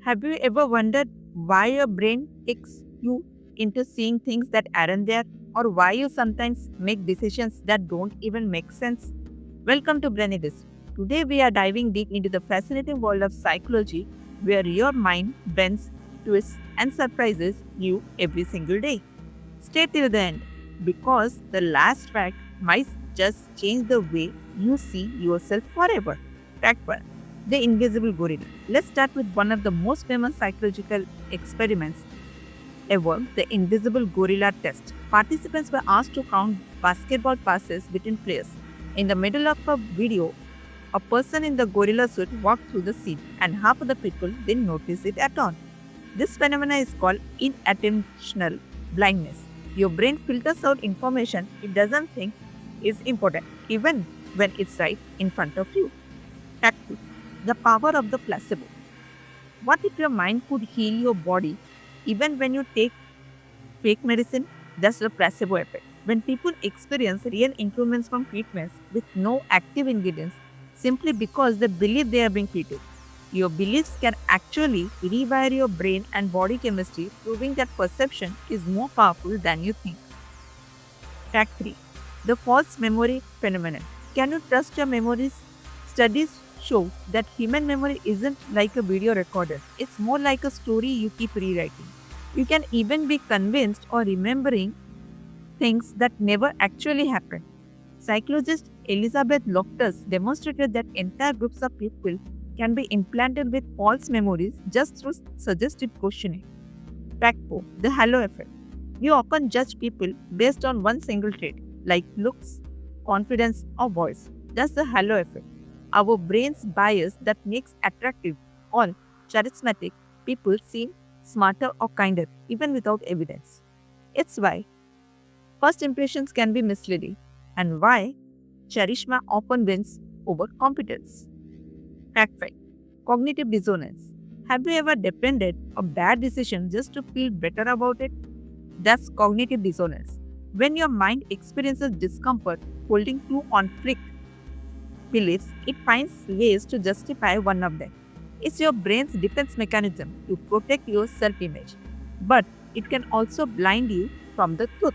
Have you ever wondered why your brain tricks you into seeing things that aren't there, or why you sometimes make decisions that don't even make sense? Welcome to Brainidis. Today we are diving deep into the fascinating world of psychology where your mind bends, twists, and surprises you every single day. Stay till the end because the last fact might just change the way you see yourself forever. Fact 1. The Invisible Gorilla. Let's start with one of the most famous psychological experiments ever, the Invisible Gorilla Test. Participants were asked to count basketball passes between players. In the middle of a video, a person in the gorilla suit walked through the scene, and half of the people didn't notice it at all. This phenomenon is called inattentional blindness. Your brain filters out information it doesn't think is important, even when it's right in front of you. Fact 2. The power of the placebo. What if your mind could heal your body even when you take fake medicine? That's the placebo effect. When people experience real improvements from treatments with no active ingredients simply because they believe they are being treated. Your beliefs can actually rewire your brain and body chemistry, proving that perception is more powerful than you think. Fact 3. The false memory phenomenon. Can you trust your memories? Studies show that human memory isn't like a video recorder, it's more like a story you keep rewriting. You can even be convinced or remembering things that never actually happened. Psychologist Elizabeth Loftus demonstrated that entire groups of people can be implanted with false memories just through suggestive questioning. Fact 4. The halo effect. We often judge people based on one single trait, like looks, confidence, or voice. That's the halo effect. Our brain's bias that makes attractive or charismatic people seem smarter or kinder, even without evidence. It's why first impressions can be misleading, and why charisma often wins over competence. Fact 5. Cognitive dissonance. Have you ever defended a bad decision just to feel better about it? That's cognitive dissonance. When your mind experiences discomfort holding two conflict beliefs, it finds ways to justify one of them. It's your brain's defense mechanism to protect your self image, but it can also blind you from the truth.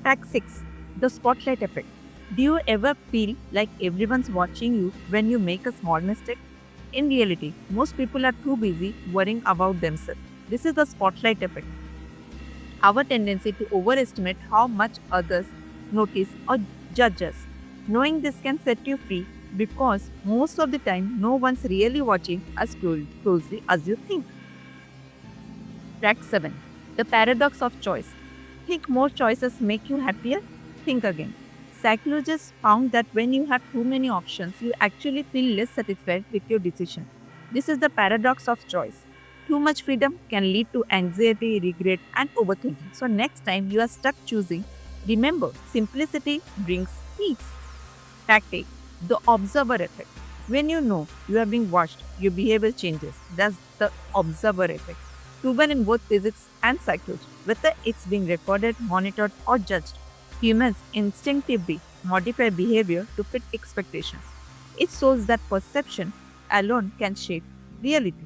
Fact 6. The spotlight effect. Do you ever feel like everyone's watching you when you make a small mistake? In reality, most people are too busy worrying about themselves. This is the spotlight effect. Our tendency to overestimate how much others notice or judge us. Knowing this can set you free because most of the time no one's really watching as closely as you think. Fact 7. The paradox of choice. Think more choices make you happier? Think again. Psychologists found that when you have too many options, you actually feel less satisfied with your decision. This is the paradox of choice. Too much freedom can lead to anxiety, regret, and overthinking. So, next time you are stuck choosing, remember simplicity brings peace. Fact 8. The observer effect. When you know you are being watched, your behavior changes. That's the observer effect. Proven in both physics and psychology. Whether it's being recorded, monitored, or judged, humans instinctively modify behavior to fit expectations. It shows that perception alone can shape reality.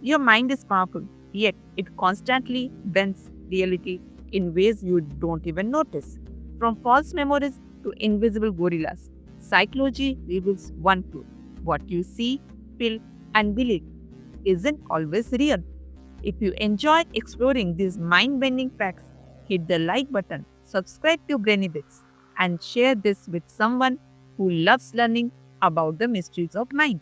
Your mind is powerful, yet it constantly bends reality in ways you don't even notice. From false memories to invisible gorillas, psychology reveals one truth: what you see, feel, and believe isn't always real. If you enjoyed exploring these mind bending facts, hit the like button, subscribe to Brainy Bits, and share this with someone who loves learning about the mysteries of mind.